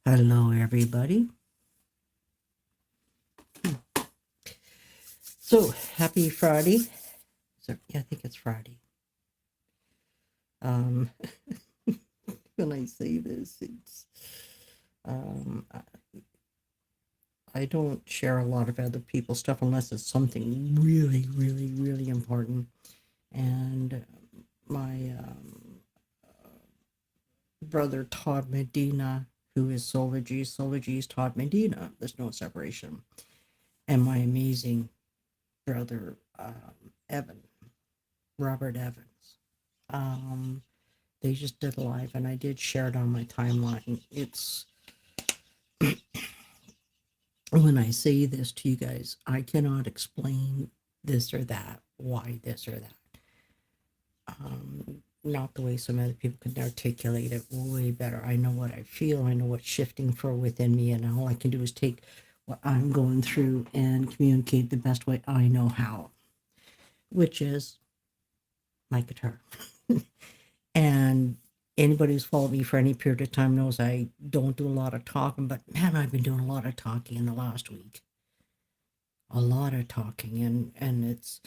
Hello, everybody. So, happy Friday. So, yeah, I think it's Friday. When I say this, it's I don't share a lot of other people's stuff unless it's something really, really, really important. And my brother Todd Medina, who is Soulful Todd Medina. There's no separation. And my amazing brother Robert Evans. They just did live, and I did share it on my timeline. It's when I say this to you guys, I cannot explain this or that, why this or that. Not the way some other people can articulate it way better. I know what I feel, I know what's shifting for within me, and all I can do is take what I'm going through and communicate the best way I know how, which is my guitar. And anybody who's followed me for any period of time knows I don't do a lot of talking, but man, I've been doing a lot of talking in the last week. A lot of talking, and it's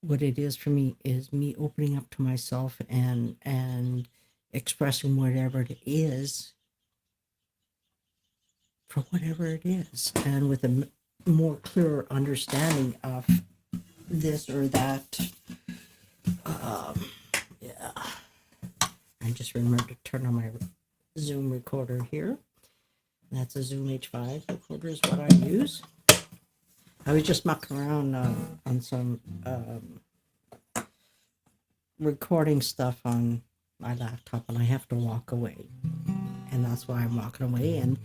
what it is for me is me opening up to myself and expressing whatever it is for whatever it is, and with a more clearer understanding of this or that. Yeah. I just remembered to turn on my Zoom recorder here. That's a Zoom H5 recorder is what I use. I was just mucking around on some recording stuff on my laptop, and I have to walk away. And that's why I'm walking away. And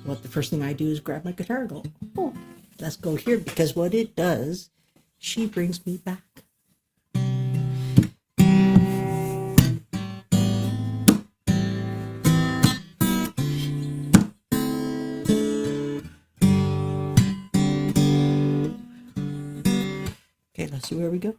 what the first thing I do is grab my guitar and go, oh, let's go here. Because what it does, she brings me back. Okay, let's see where we go.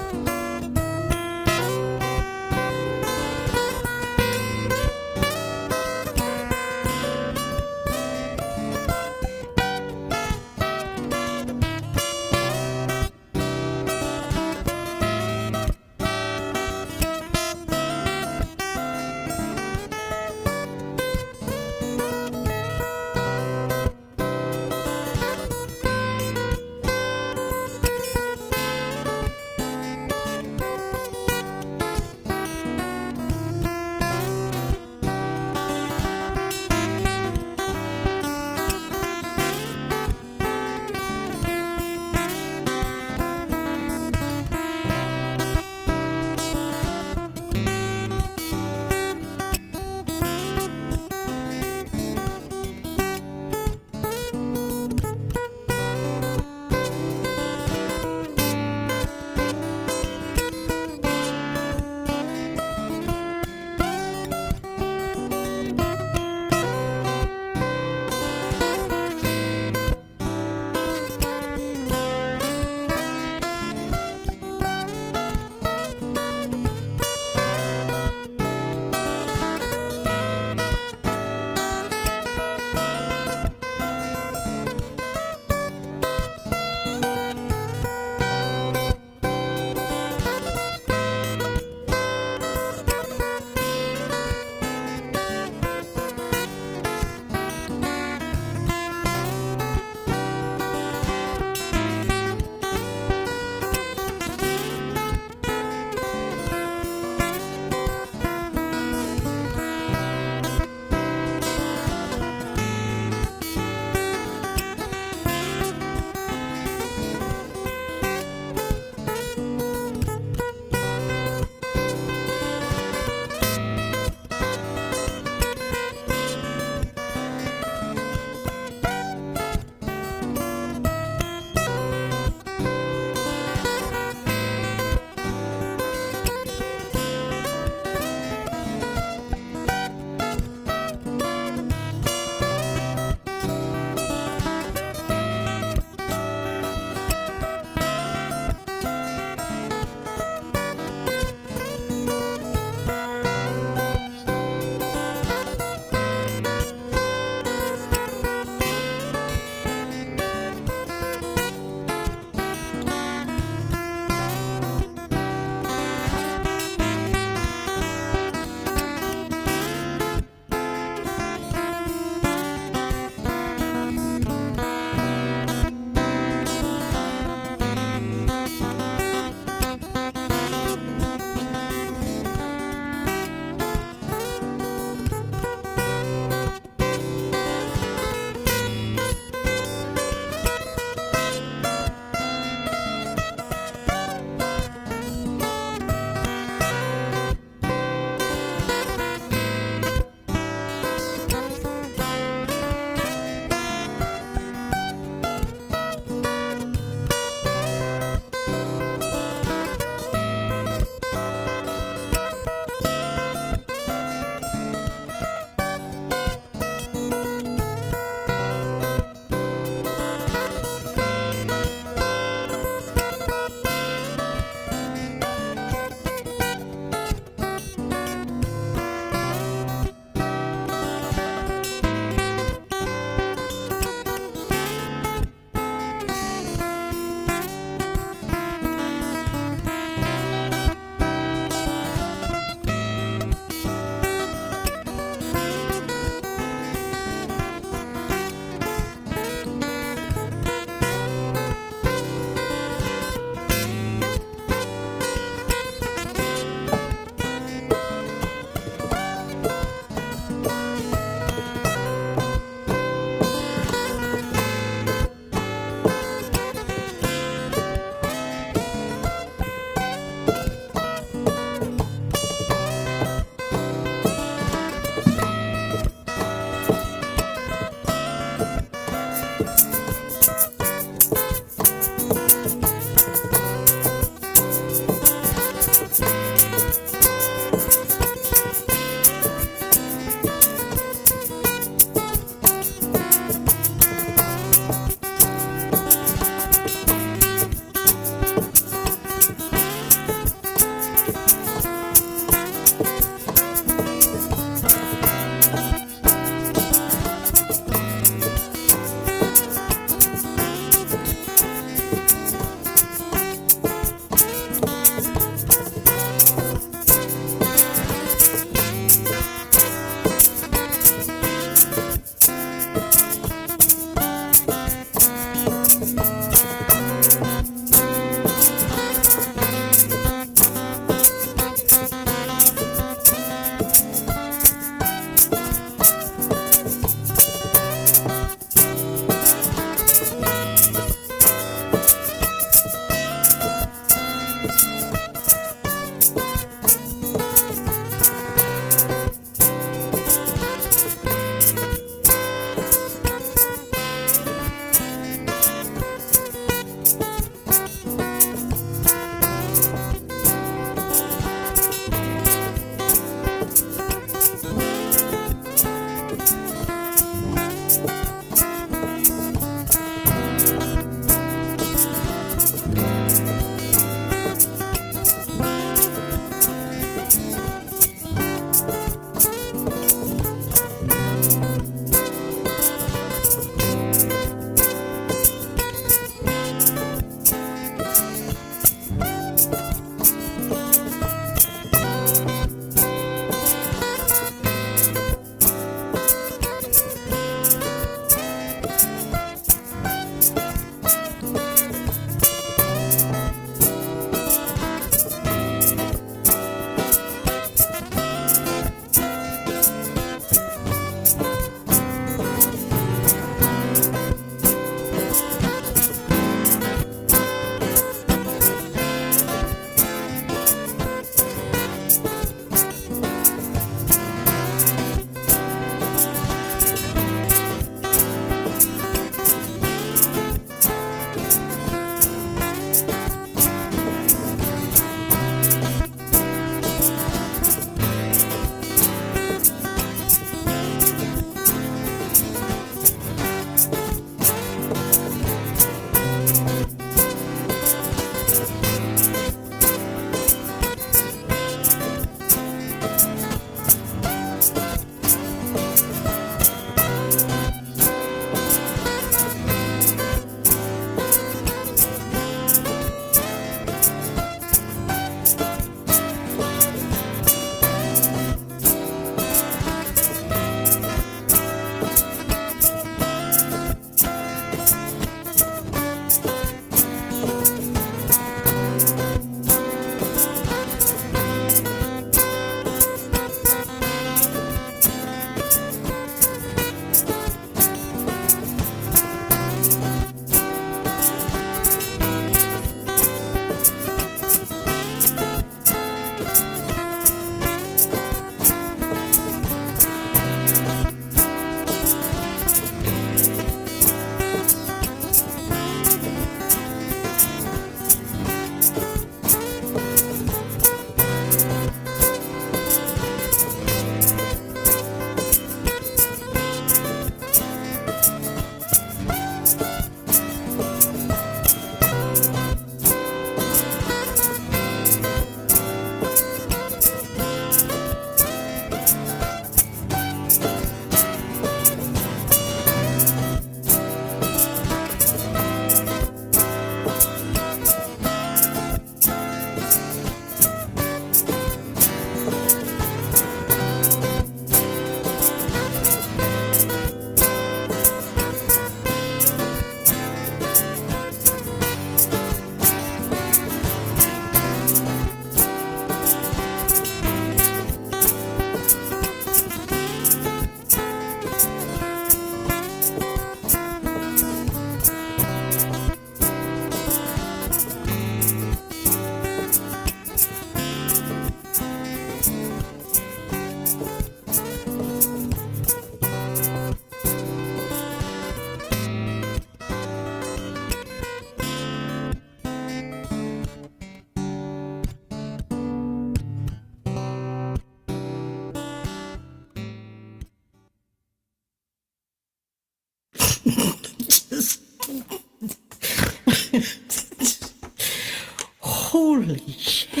Holy shit.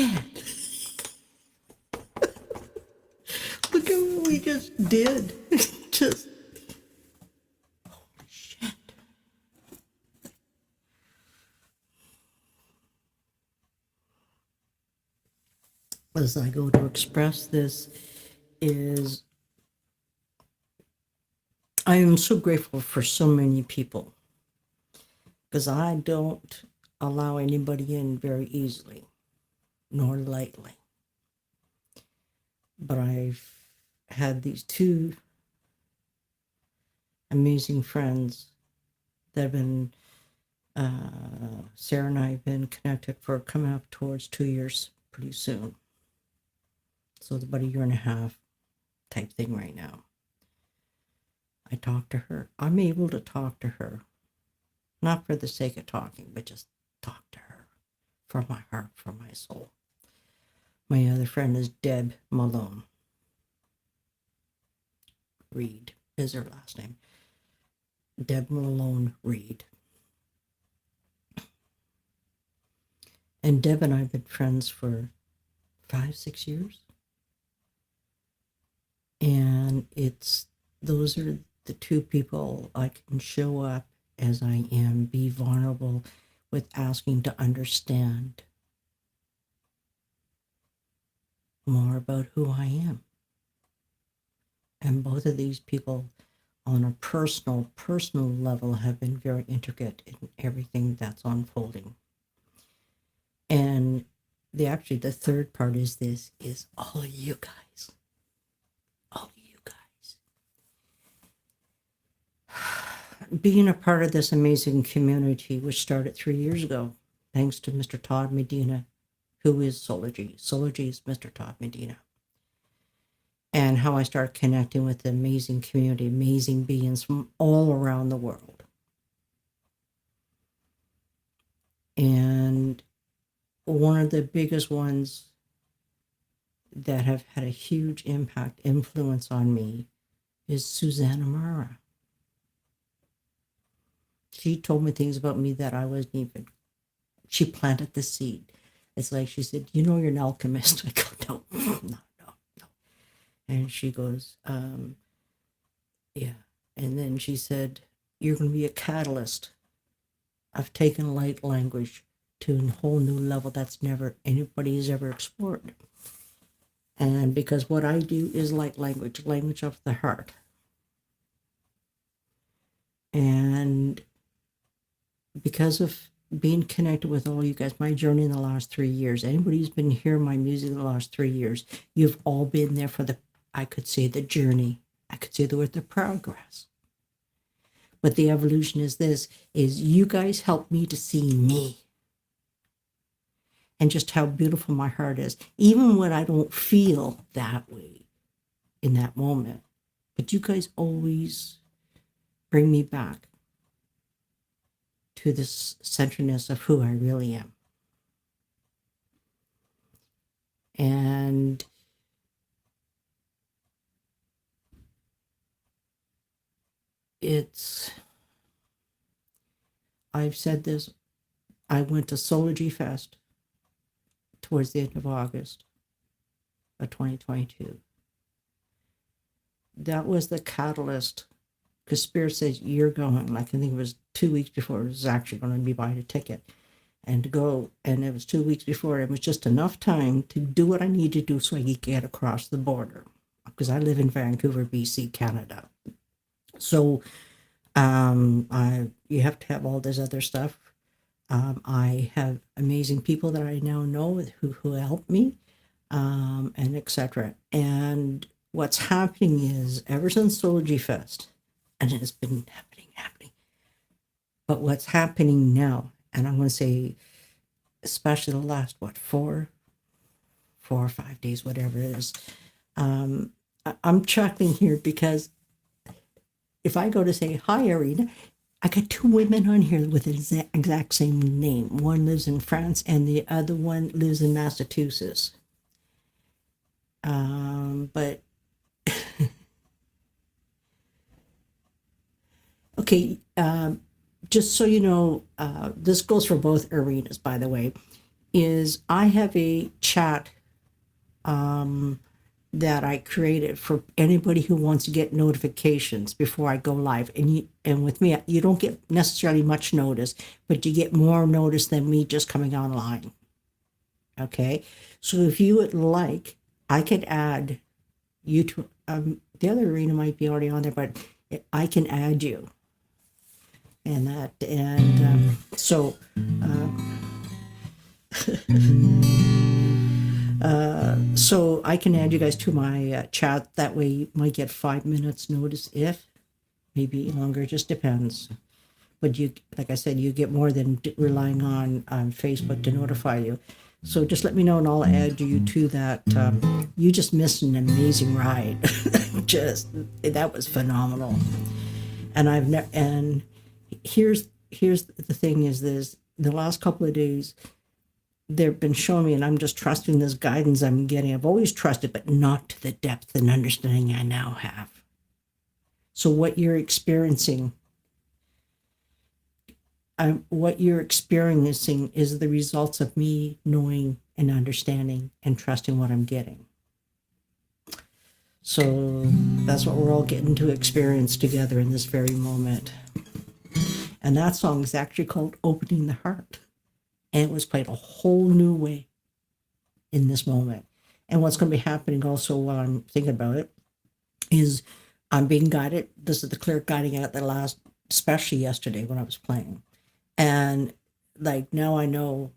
Look at what we just did. Just, holy shit. As I go to express this is, I am so grateful for so many people, because I don't allow anybody in very easily, nor lightly. But I've had these two amazing friends that have been, Sarah and I have been connected for coming up towards 2 years pretty soon. So it's about a year and a half type thing right now. I talk to her. I'm able to talk to her, not for the sake of talking, but just talk to her from my heart, from my soul. My other friend is Deb Malone. Reed is her last name. Deb Malone Reed. And Deb and I have been friends for 5-6 years. And those are the two people I can show up as I am, be vulnerable with asking to understand more about who I am. And both of these people on a personal level have been very intricate in everything that's unfolding. And the third part is all of you guys. All of you guys. Being a part of this amazing community, which started 3 years ago, thanks to Mr. Todd Medina, who is Soulful. Soulful is Mr. Todd Medina. And how I started connecting with the amazing community, amazing beings from all around the world. And one of the biggest ones that have had a huge influence on me is Susanna Mara. She told me things about me that I wasn't even, she planted the seed. It's like she said, you're an alchemist. I go, no. And she goes, yeah. And then she said, you're going to be a catalyst. I've taken light language to a whole new level that's never anybody has ever explored. And because what I do is light language, language of the heart. And because of being connected with all you guys, my journey in the last 3 years, anybody who's been hearing my music in the last 3 years, you've all been there for I could say the journey. I could say the word the progress. But the evolution is you guys help me to see me. And just how beautiful my heart is. Even when I don't feel that way in that moment. But you guys always bring me back to this centeredness of who I really am. And I've said this, I went to Soulful Fest towards the end of August of 2022. That was the catalyst, because Spirit says, you're going. Like, I think it was 2 weeks before it was actually going to be buying a ticket and to go. And it was 2 weeks before. It was just enough time to do what I need to do so I could get across the border, because I live in Vancouver, BC, Canada. So you have to have all this other stuff. I have amazing people that I now know who help me, and etc. And what's happening is, ever since Soulful Fest, and it's been happening. But what's happening now, and I'm going to say, especially the last, 4 or 5 days, whatever it is, I'm chuckling here because if I go to say, hi, Arena, I got 2 women on here with the exact same name. One lives in France and the other one lives in Massachusetts. But okay, just so you know, this goes for both arenas, by the way. is I have a chat that I created for anybody who wants to get notifications before I go live. And with me, you don't get necessarily much notice, but you get more notice than me just coming online. Okay, so if you would like, I could add you to the other arena might be already on there, but I can add you. And that, and so so I can add you guys to my chat. That way you might get 5 minutes notice, if maybe longer, just depends. But you, like I said, you get more than relying on Facebook to notify you. So just let me know and I'll add you to that. You just missed an amazing ride. Just, that was phenomenal. And I've never, and here's the thing is this, the last couple of days, they've been showing me, and I'm just trusting this guidance I'm getting. I've always trusted, but not to the depth and understanding I now have. So what you're experiencing is the results of me knowing and understanding and trusting what I'm getting. So that's what we're all getting to experience together in this very moment. And that song is actually called Opening the Heart. And it was played a whole new way in this moment. And what's going to be happening also while I'm thinking about it is I'm being guided. This is the clear guiding out the last, especially yesterday when I was playing. And like now I know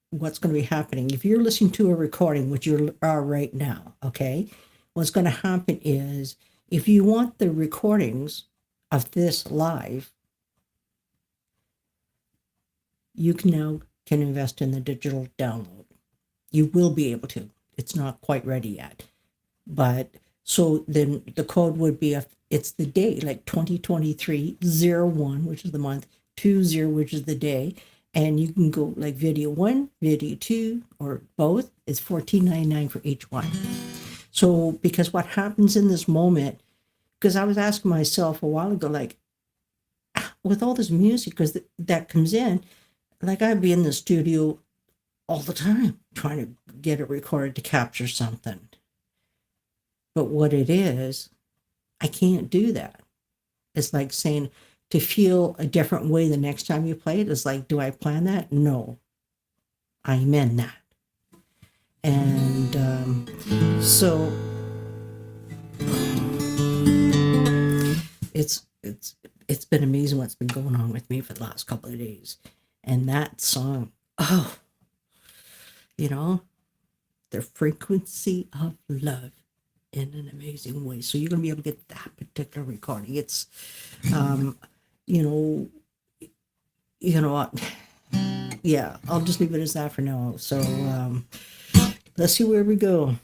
what's going to be happening. If you're listening to a recording, which you are right now, okay, what's going to happen is if you want the recordings of this live, you can invest in the digital download. You will be able to. It's not quite ready yet. But so then the code would be, it's the day, like 2023-01, which is the month, 20, which is the day. And you can go like video 1, video 2, or both. It's $14.99 for each one. So because what happens in this moment, because I was asking myself a while ago, like, with all this music, because that comes in, like I'd be in the studio all the time trying to get it recorded to capture something. But what it is, I can't do that. It's like saying to feel a different way the next time you play it. It's like, do I plan that? No, I'm in that. And so it's been amazing what's been going on with me for the last couple of days. And that song, oh, the frequency of love in an amazing way. So you're going to be able to get that particular recording. It's, yeah, I'll just leave it as that for now. So let's see where we go.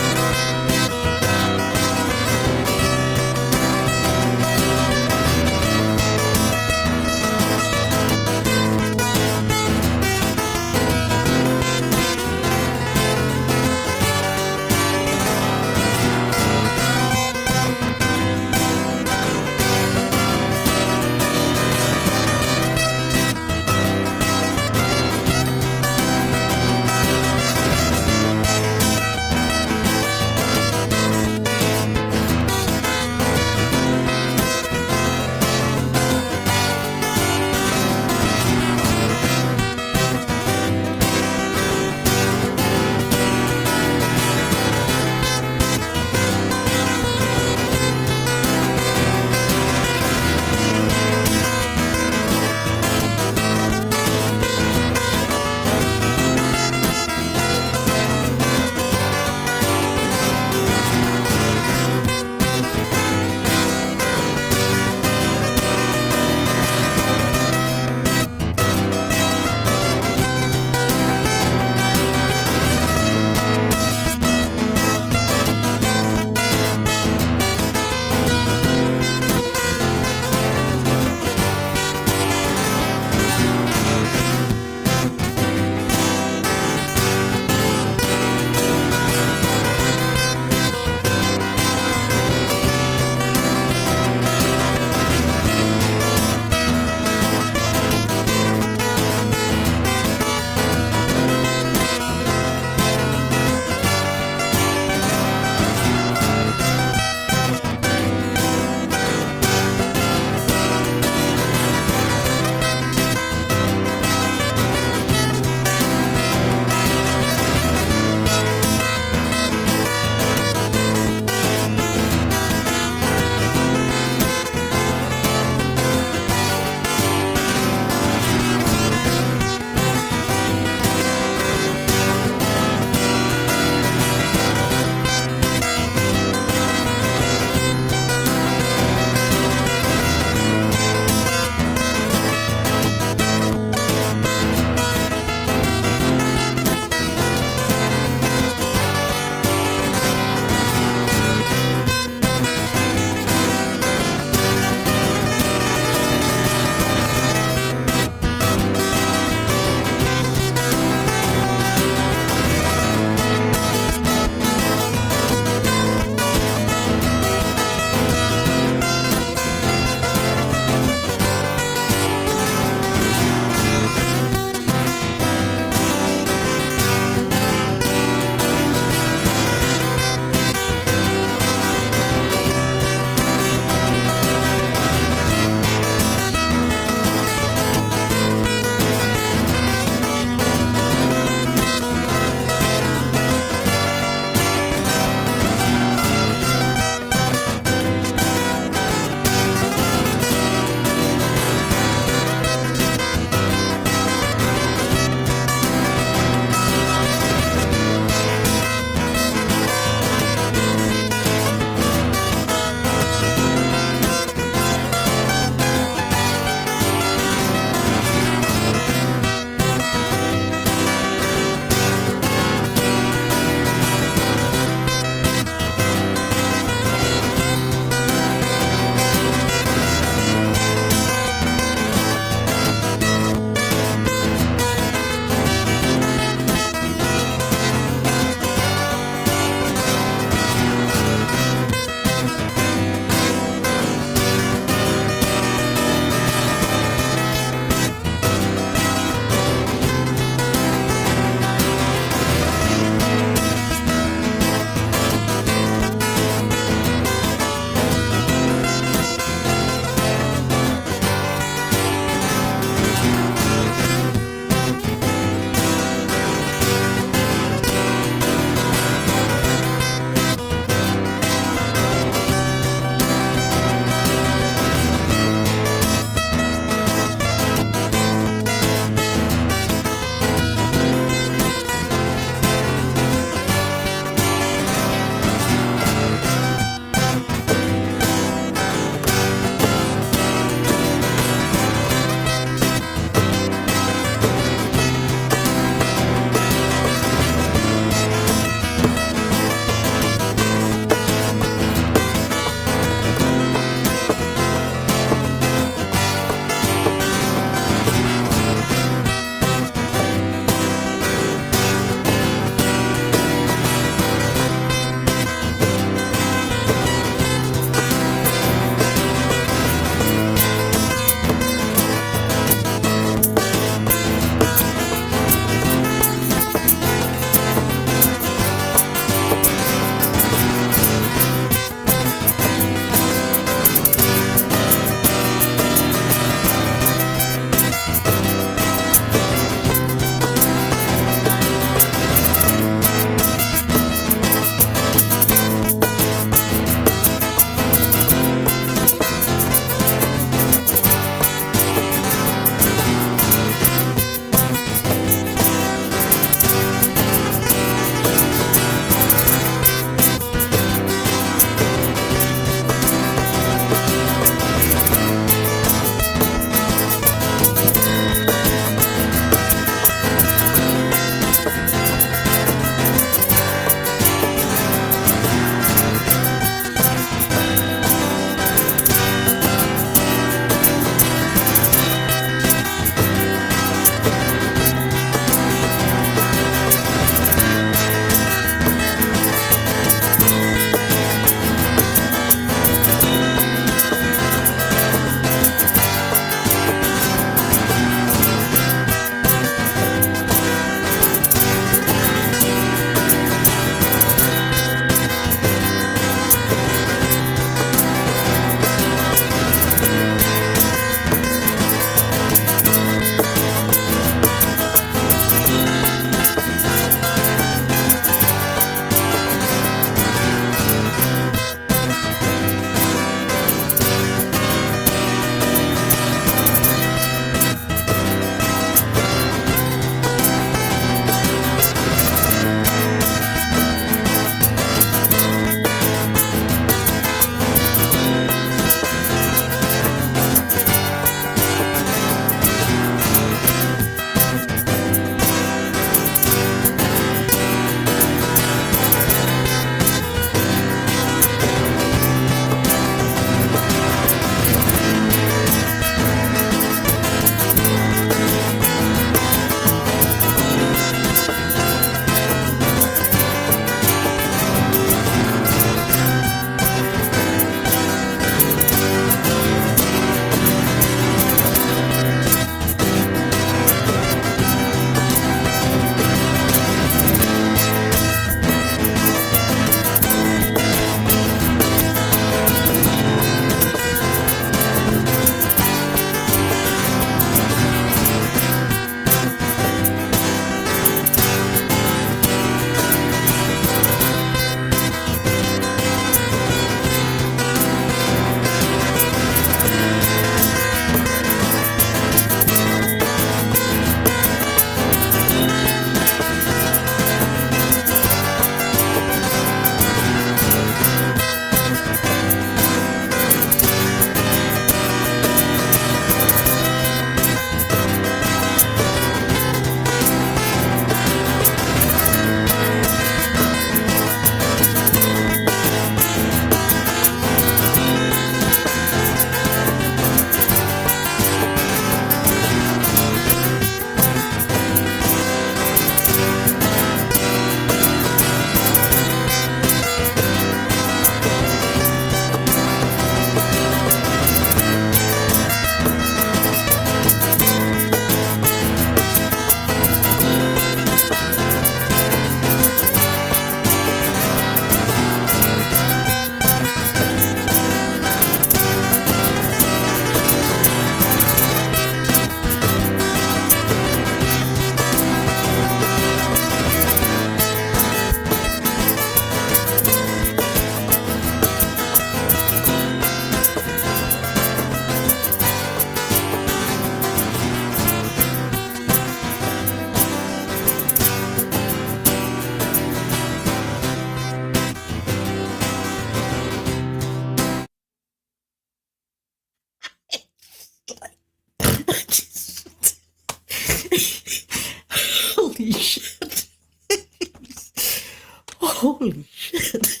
holy shit.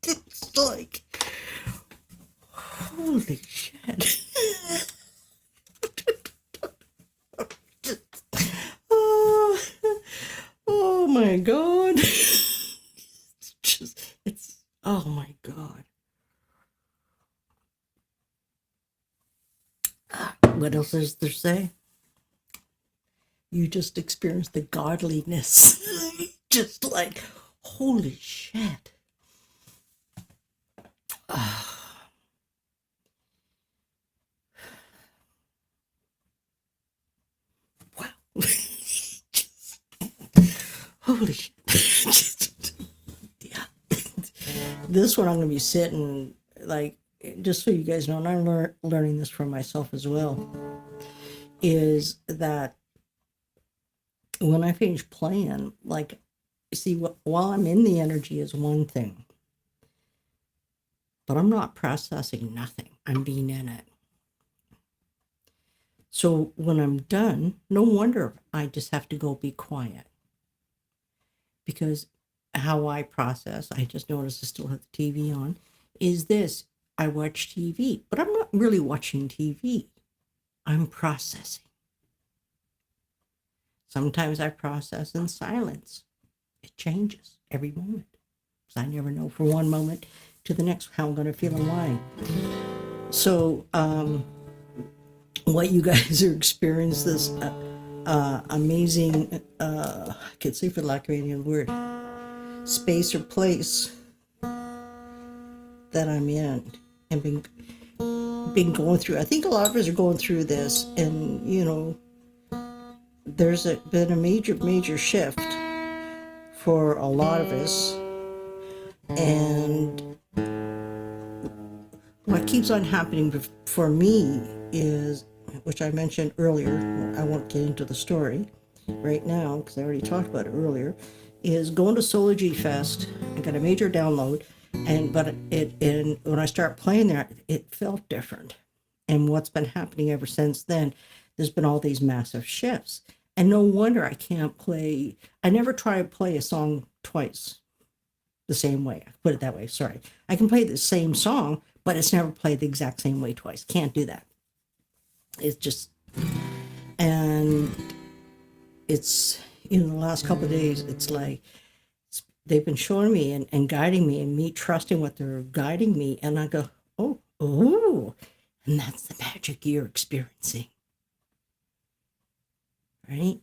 It's like, holy shit. Oh, oh my God. It's, oh my God. What else is there to say? You just experienced the godliness. Just like, holy shit. Wow. Holy shit. Yeah. This one I'm going to be sitting, like, just so you guys know, and I'm learning this for myself as well, is that when I finish playing, like, see, while I'm in the energy is one thing, but I'm not processing nothing. I'm being in it. So when I'm done, no wonder I just have to go be quiet. Because how I process, I just noticed I still have the TV on, is this. I watch TV, but I'm not really watching TV. I'm processing. Sometimes I process in silence. It changes every moment. Because I never know from one moment to the next how I'm going to feel and why. So what you guys are experiencing, this amazing, I can't say for lack of any other word, space or place that I'm in and been going through. I think a lot of us are going through this, and you know, there's been a major shift for a lot of us, and what keeps on happening for me is, which I mentioned earlier, I won't get into the story right now because I already talked about it earlier, is going to Solar G Fest. I got a major download, but when I start playing there, it felt different. And what's been happening ever since then, there's been all these massive shifts. And no wonder I can't play. I never try to play a song twice the same way. I put it that way. Sorry. I can play the same song, but it's never played the exact same way twice. Can't do that. It's just, and it's, in the last couple of days, it's like, they've been showing me and guiding me, and me trusting what they're guiding me. And I go, oh, and that's the magic you're experiencing. Right?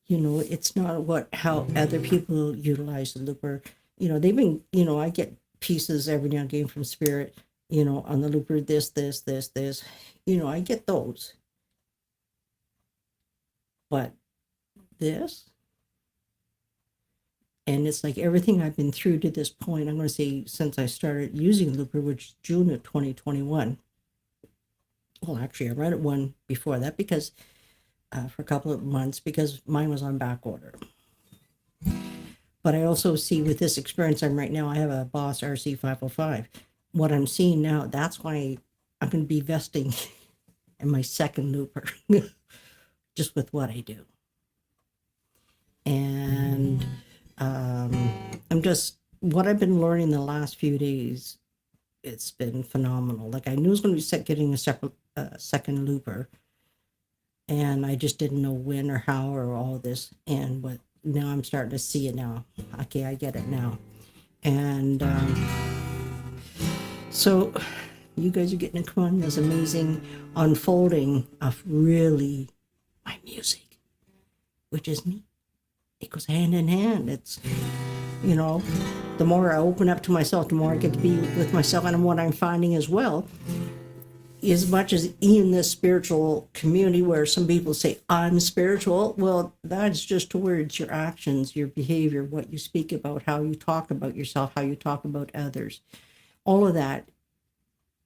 You know, it's not how other people utilize the looper. You know, they've been, you know, I get pieces every now and again from Spirit, you know, on the looper, this. You know, I get those. But this, and it's like everything I've been through to this point, I'm going to say since I started using looper, which is June of 2021. Well, actually, I read it one before that because for a couple of months, because mine was on back order. But I also see with this experience I'm right now, I have a Boss RC505. What I'm seeing now, that's why I'm going to be investing in my second looper, just with what I do. And what I've been learning the last few days, it's been phenomenal. Like, I knew I was going to be getting a separate second looper, and I just didn't know when or how or all this. But now I'm starting to see it now. Okay, I get it now. And so you guys are getting to come on this amazing unfolding of really my music, which is neat. It goes hand in hand. It's, you know, the more I open up to myself, the more I get to be with myself. And what I'm finding as well, as much as in this spiritual community where some people say, I'm spiritual, well, that's just towards your actions, your behavior, what you speak about, how you talk about yourself, how you talk about others, all of that,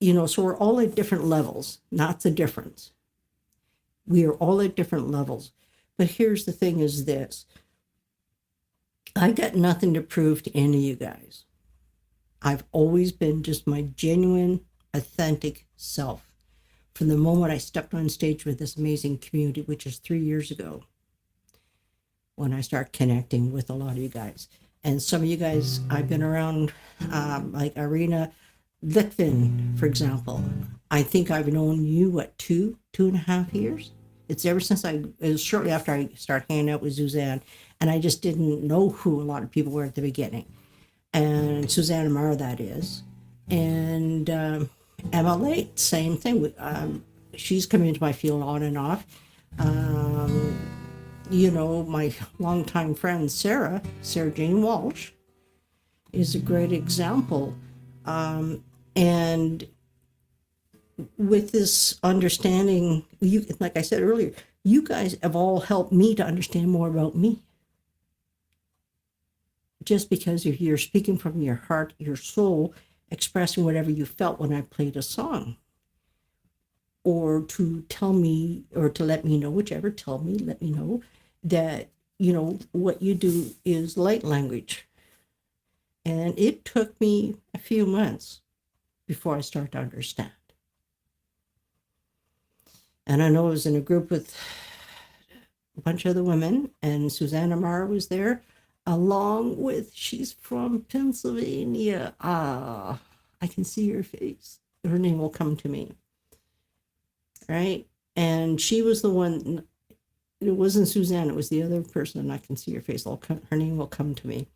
you know, so we're all at different levels. That's the difference. We are all at different levels. But here's the thing is this. I got nothing to prove to any of you guys. I've always been just my genuine, authentic self. From the moment I stepped on stage with this amazing community, which is 3 years ago, when I start connecting with a lot of you guys. And some of you guys, I've been around, like Irina Litvin, for example. I think I've known you, what, 2.5 years? It's ever since it was shortly after I started hanging out with Suzanne, and I just didn't know who a lot of people were at the beginning. And Suzanne Amara, that is. And Emma Late, same thing. She's come into my field on and off. You know, my longtime friend Sarah Jane Walsh, is a great example. And with this understanding, you, like I said earlier, you guys have all helped me to understand more about me. Just because you're speaking from your heart, your soul, expressing whatever you felt when I played a song. Or to tell me, or to let me know, whichever, let me know that, you know, what you do is light language. And it took me a few months before I started to understand. And I know I was in a group with a bunch of other women, and Suzanne Amara was there, along with, she's from Pennsylvania. I can see her face. Her name will come to me. Right? And she was the one, it wasn't Suzanne, it was the other person, and I can see her face. Her name will come to me.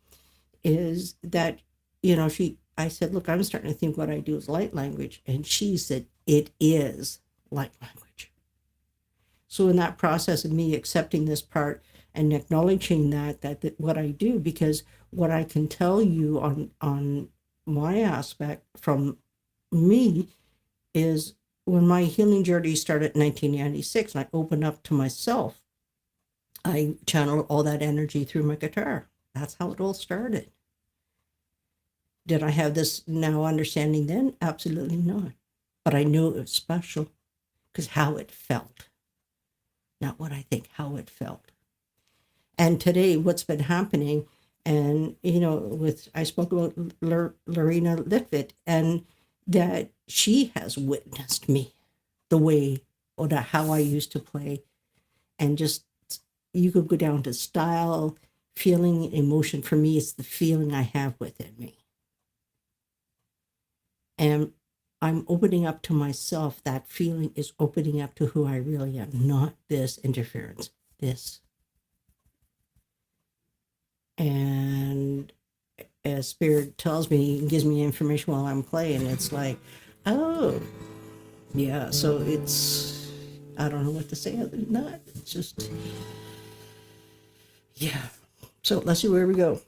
Is that, you know, I said, look, I'm starting to think what I do is light language. And she said, it is light language. So in that process of me accepting this part and acknowledging that what I do, because what I can tell you on my aspect from me is, when my healing journey started in 1996 and I opened up to myself, I channeled all that energy through my guitar. That's how it all started. Did I have this now understanding then? Absolutely not. But I knew it was special because how it felt. Not what I think, how it felt. And today, what's been happening, and, you know, I spoke about Lorena Litvit, and that she has witnessed me, the way, or how I used to play. And just, you could go down to style, feeling, emotion. For me, it's the feeling I have within me. And I'm opening up to myself. That feeling is opening up to who I really am, not this interference, this. And as Spirit tells me, gives me information while I'm playing, it's like, oh, yeah. So it's, I don't know what to say other than that. It's just, yeah. So let's see where we go.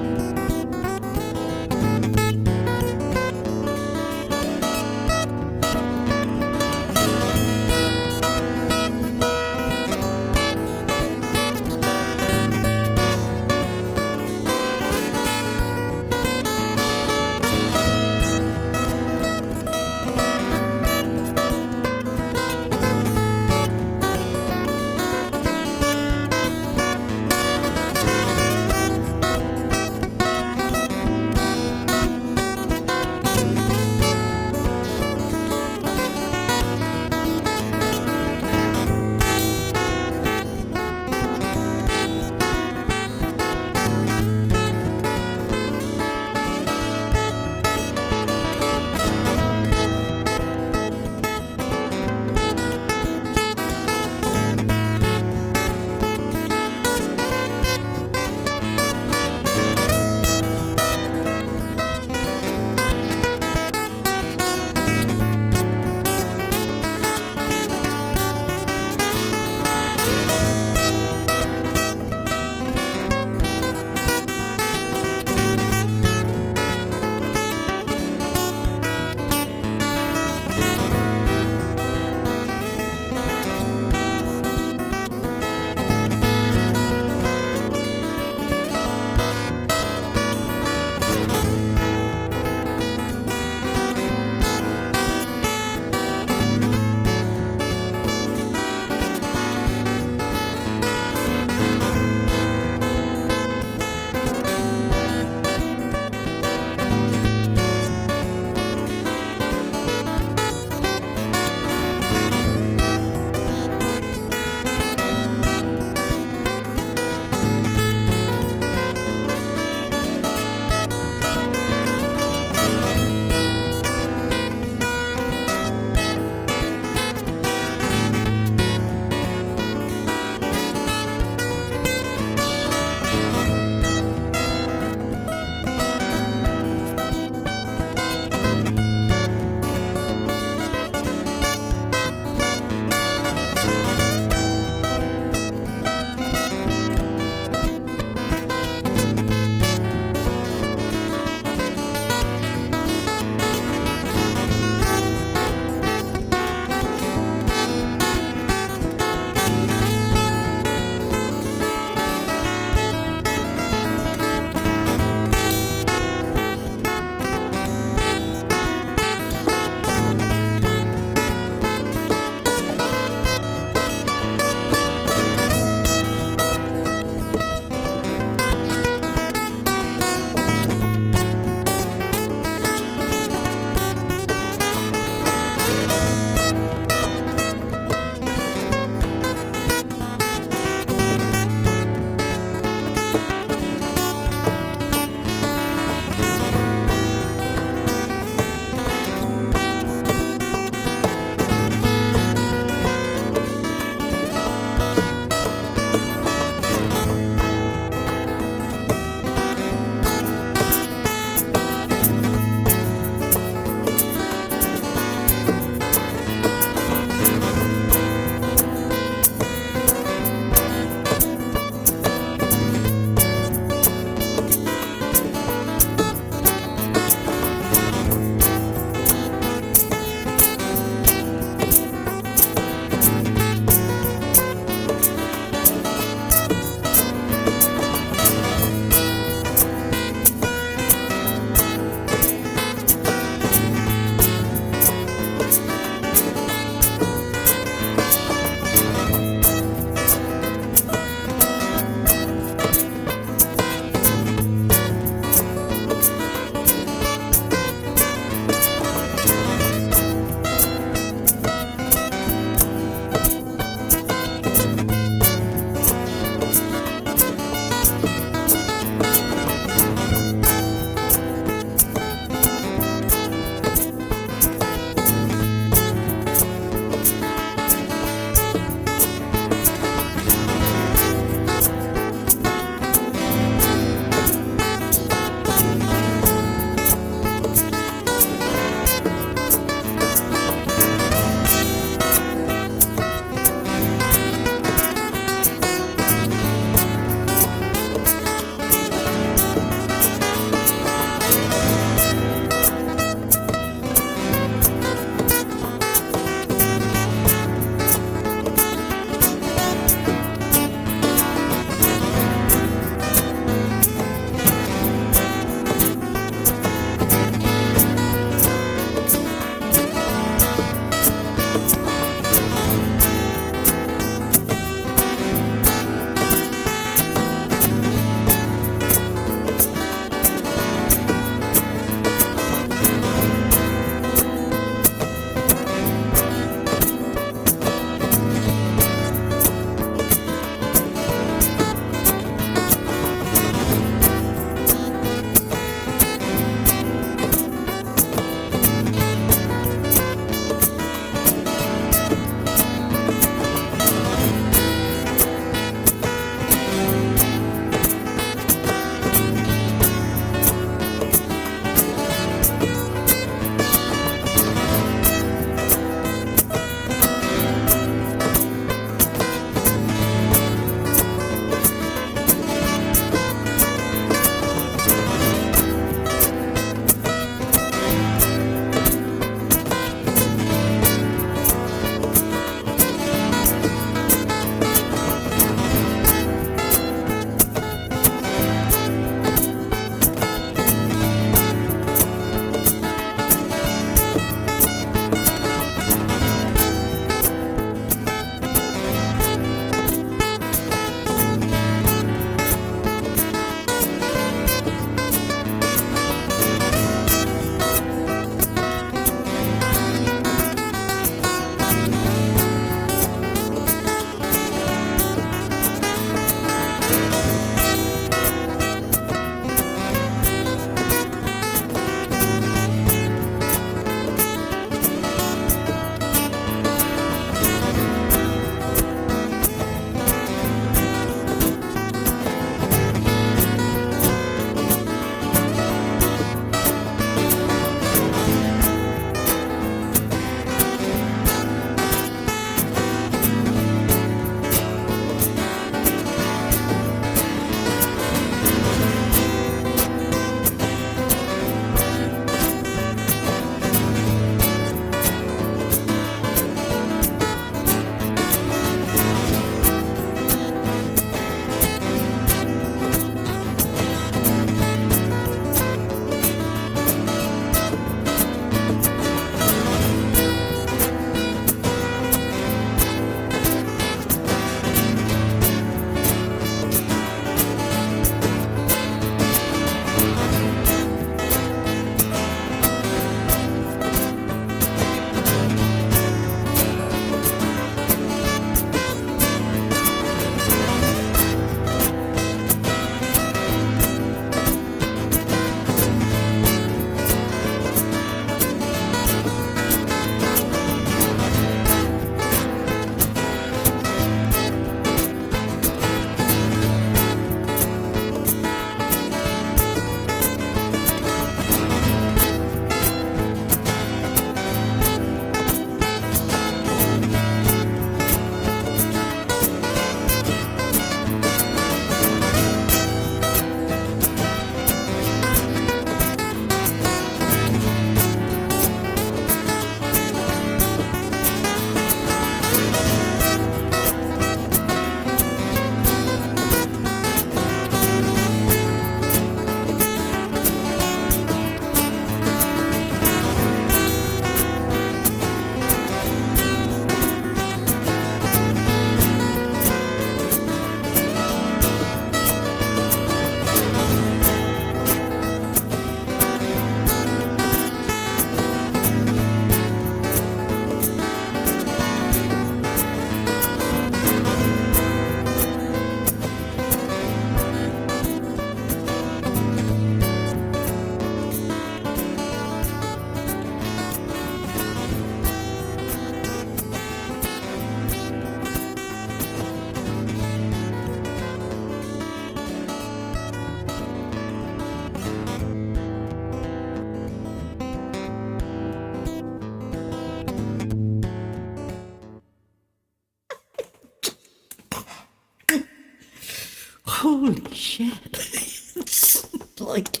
holy shit. It's like,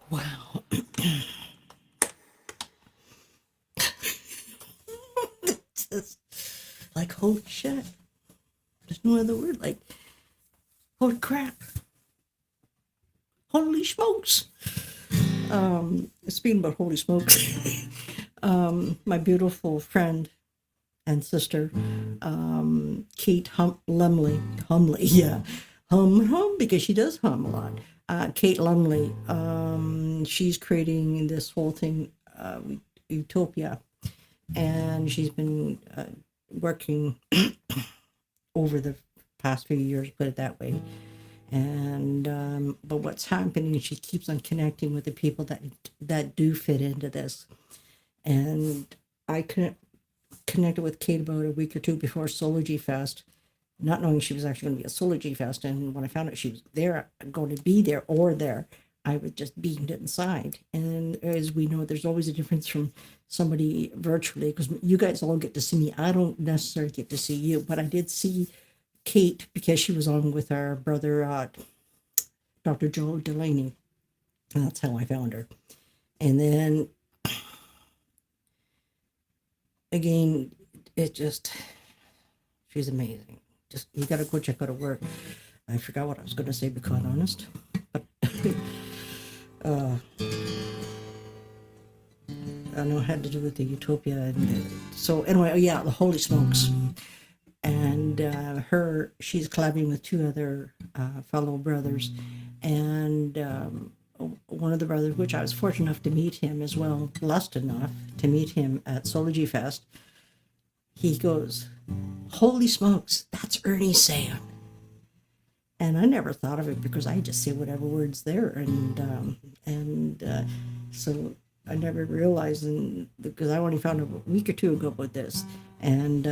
wow. It's just like, holy shit. There's no other word. Like, holy crap. Holy smokes. Speaking about holy smokes, my beautiful friend and sister, Kate Lumley, yeah, hum, because she does hum a lot. Kate Lumley, she's creating this whole thing, Utopia, and she's been working over the past few years, put it that way. And but what's happening, she keeps on connecting with the people that do fit into this. And I connected with Kate about a week or two before Soulful Fest, not knowing she was actually going to be at Soulful Fest. And when I found out she was going to be there, I was just beamed inside. And as we know, there's always a difference from somebody virtually, because you guys all get to see me. I don't necessarily get to see you, but I did see Kate because she was on with our brother, Dr. Joe Delaney. And that's how I found her. And then, again, she's amazing. Just, you got to go check out her work. I forgot what I was going to say, to be quite honest. But I know it had to do with the Utopia. And so anyway, yeah, the holy smokes. And she's collaborating with two other fellow brothers. And one of the brothers, which I was fortunate enough to meet him as well, blessed enough to meet him at Soulful Fest, he goes, holy smokes, that's Ernie saying. And I never thought of it because I just say whatever word's there. And so I never realized, because I only found out a week or two ago about this. And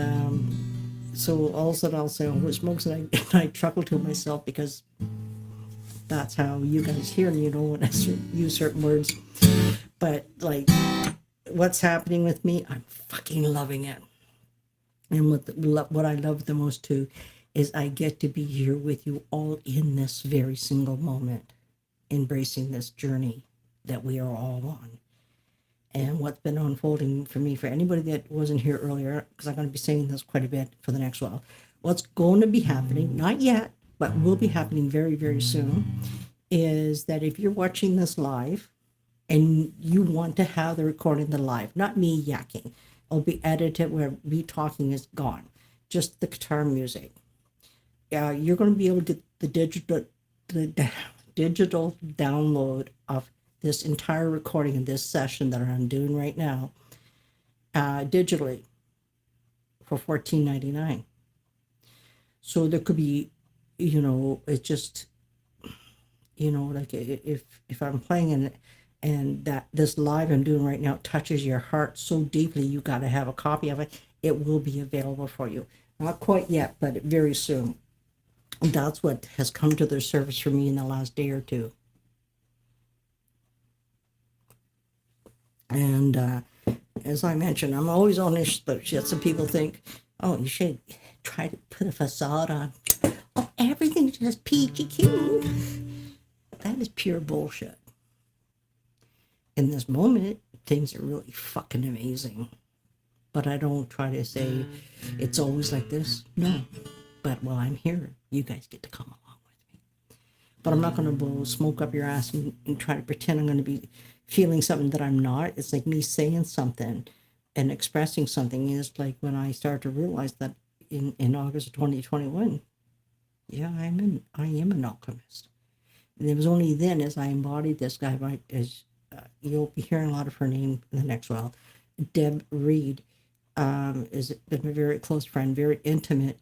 so all of a sudden I'll say, holy smokes, and I chuckle to myself because that's how you guys hear me, when I use certain words. But like, what's happening with me, I'm fucking loving it. And what I love the most too is I get to be here with you all in this very single moment, embracing this journey that we are all on. And what's been unfolding for me, for anybody that wasn't here earlier, because I'm going to be saying this quite a bit for the next while, what's going to be happening, not yet, but will be happening very, very soon, is that if you're watching this live and you want to have the recording the live, not me yakking, it'll be edited where me talking is gone, just the guitar music. You're going to be able to get the digital download of this entire recording of this session that I'm doing right now, digitally for $14.99. So there could be, it's just, like if I'm playing and that this live I'm doing right now touches your heart so deeply, you got to have a copy of it. It will be available for you. Not quite yet, but very soon. And that's what has come to their service for me in the last day or two. And as I mentioned, I'm always honest, but yet some people think, oh, you should try to put a facade on. Oh, everything's just peachy cute. That is pure bullshit. In this moment, things are really fucking amazing. But I don't try to say it's always like this. No. But while I'm here, you guys get to come along with me. But I'm not going to blow smoke up your ass and try to pretend I'm going to be feeling something that I'm not. It's like me saying something and expressing something is like when I started to realize that in August of 2021, yeah, I am an alchemist. And it was only then as I embodied this guy, you'll be hearing a lot of her name in the next while. Deb Reed has been a very close friend, very intimate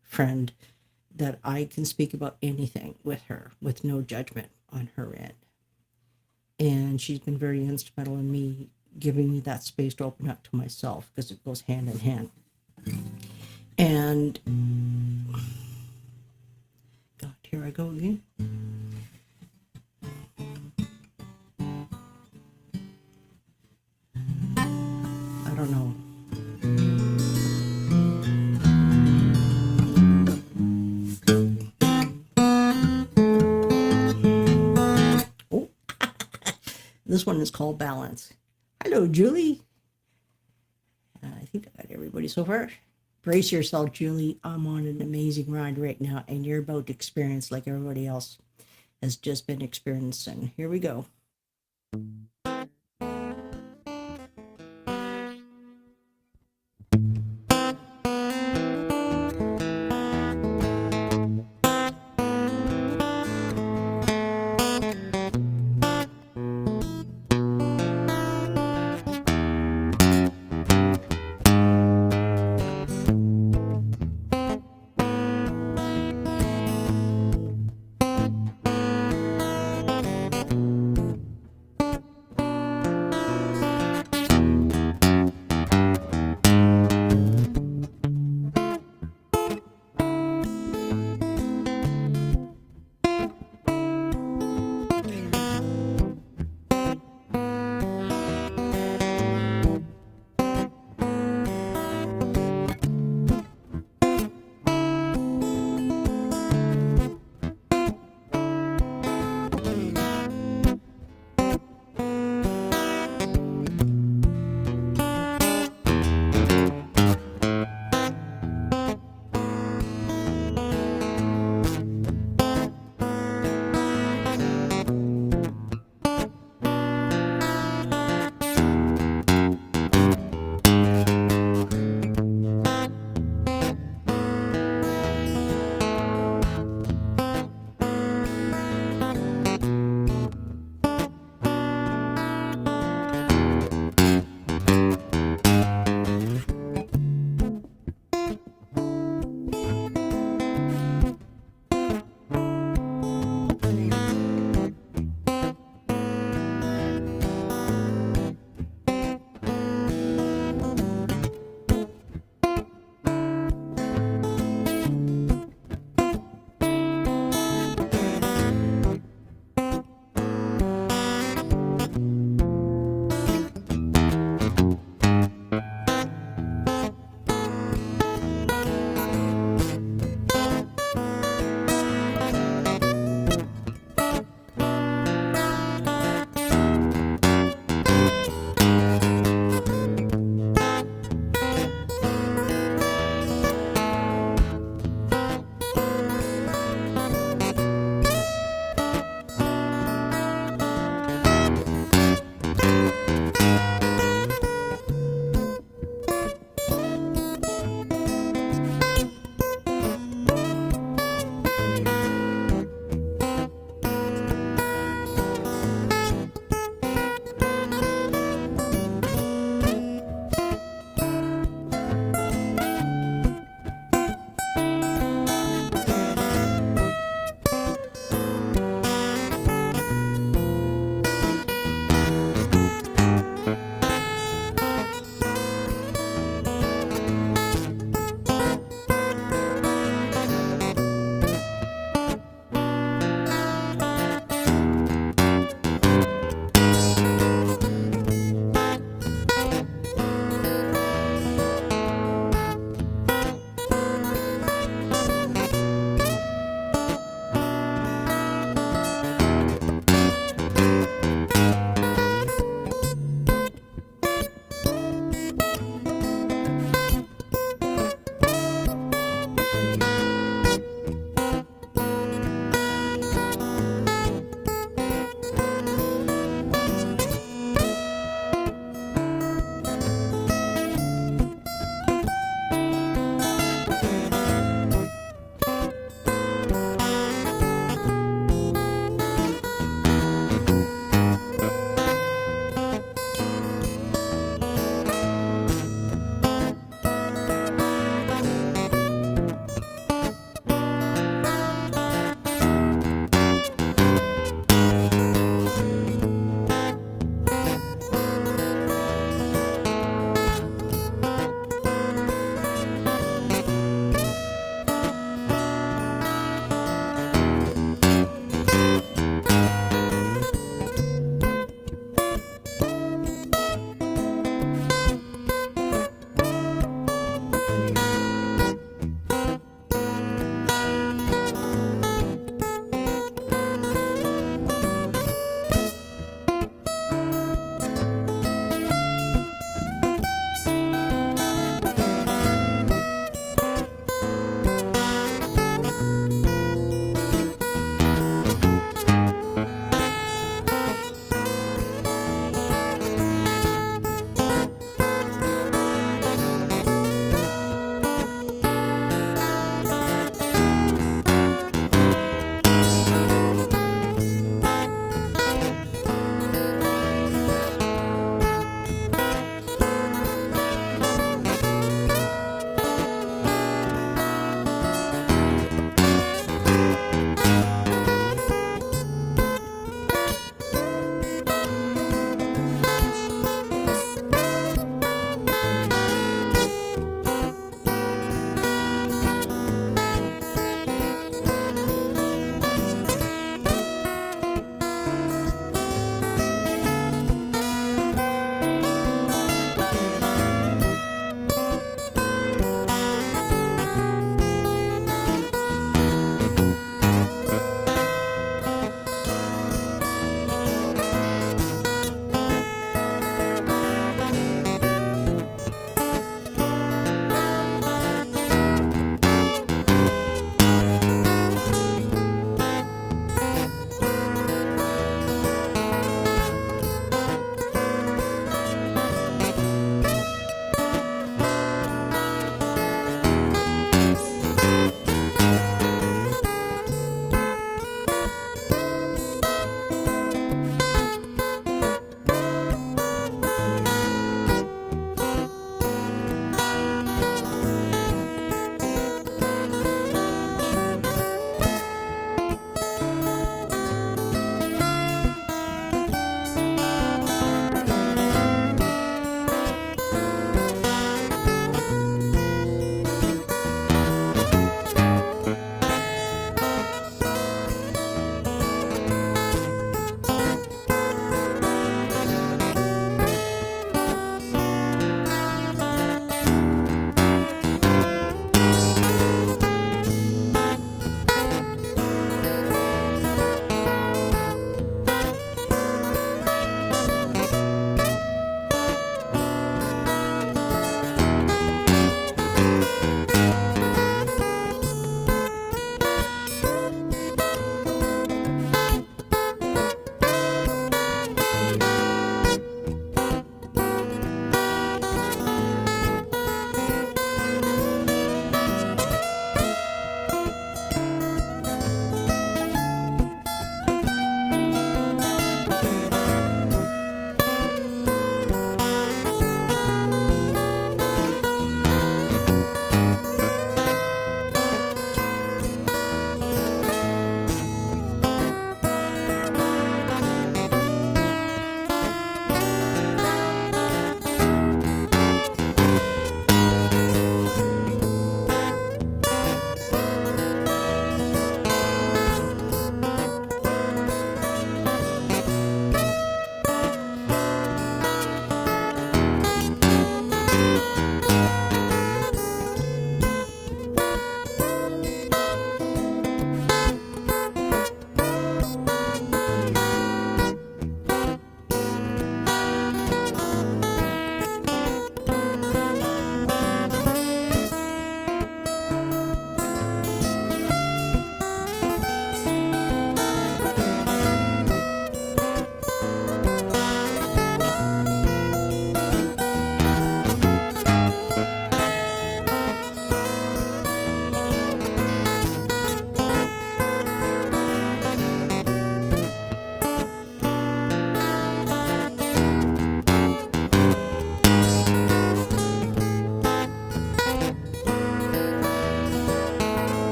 friend that I can speak about anything with her with no judgment on her end. And she's been very instrumental in me giving me that space to open up to myself because it goes hand in hand. And God, here I go again. I don't know. This one is called Balance. Hello, Julie. I think I got everybody so far. Brace yourself, Julie. I'm on an amazing ride right now, and you're about to experience like everybody else has just been experiencing. Here we go.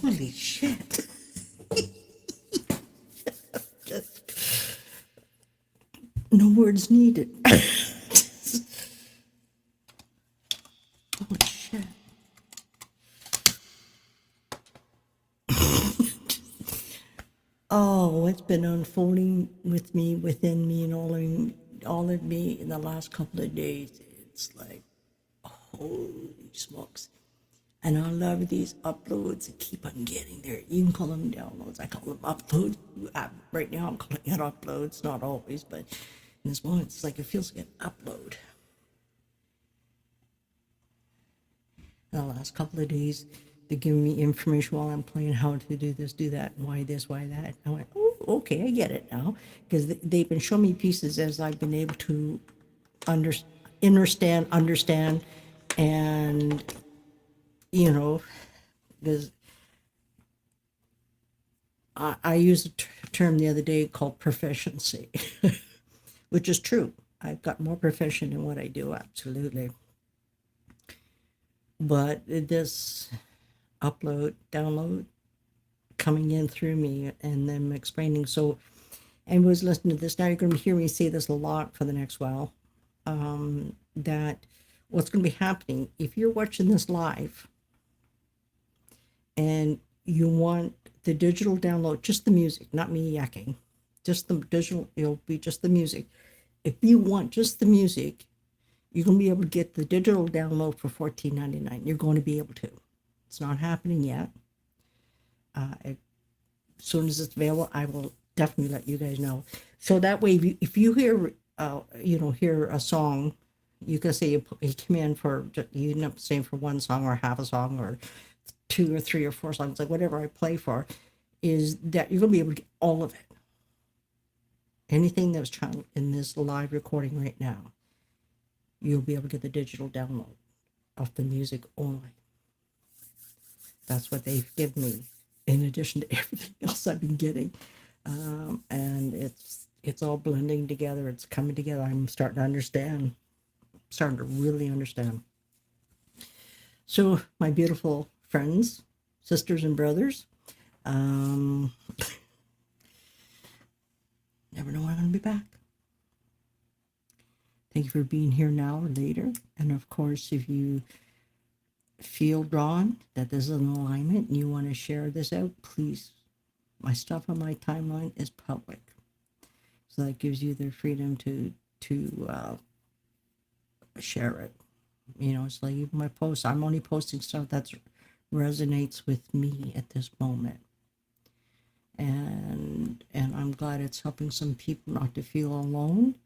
Holy shit. No words needed. Holy shit. Oh, what's been unfolding with me, within me, and all of me in the last couple of days. It's like, holy smokes. And I love these uploads that keep on getting there. You can call them downloads. I call them uploads. Right now I'm calling it uploads, not always, but in this moment, it's like it feels like an upload. In the last couple of days, they're giving me information while I'm playing how to do this, do that, why this, why that. I went, oh, okay, I get it now. Because they've been showing me pieces as I've been able to understand, and, you know, because I used a term the other day called proficiency, which is true. I've got more proficient in what I do, absolutely. But this download coming in through me and them explaining. So, and was listening to this. Now you're going to hear me say this a lot for the next while. That what's going to be happening if you're watching this live and you want the digital download, just the music, not me yakking, just the digital, it'll be just the music. If you want just the music, you're going to be able to get the digital download for $14.99. You're going to be able to. It's not happening yet. As soon as it's available, I will definitely let you guys know. So that way, if you hear, hear a song, you can say you come in for, you end up saying for one song or half a song or 2 or 3 or 4 songs, like whatever I play for, is that you're going to be able to get all of it. Anything that's trying in this live recording right now, you'll be able to get the digital download of the music only. That's what they've given me, in addition to everything else I've been getting. And it's all blending together. It's coming together. I'm starting to understand. Starting to really understand. So, my beautiful friends, sisters, and brothers, never know when I'm going to be back. Thank you for being here now or later. And of course, if you feel drawn that this is an alignment and you want to share this out, please. My stuff on my timeline is public. So that gives you the freedom to share it. It's like even my posts, I'm only posting stuff that resonates with me at this moment. And I'm glad it's helping some people not to feel alone,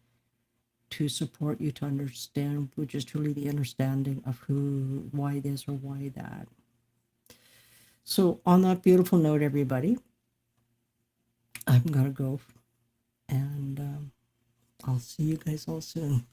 to support you to understand, which is truly the understanding of why this or why that. So on that beautiful note, everybody, I'm going to go, and I'll see you guys all soon.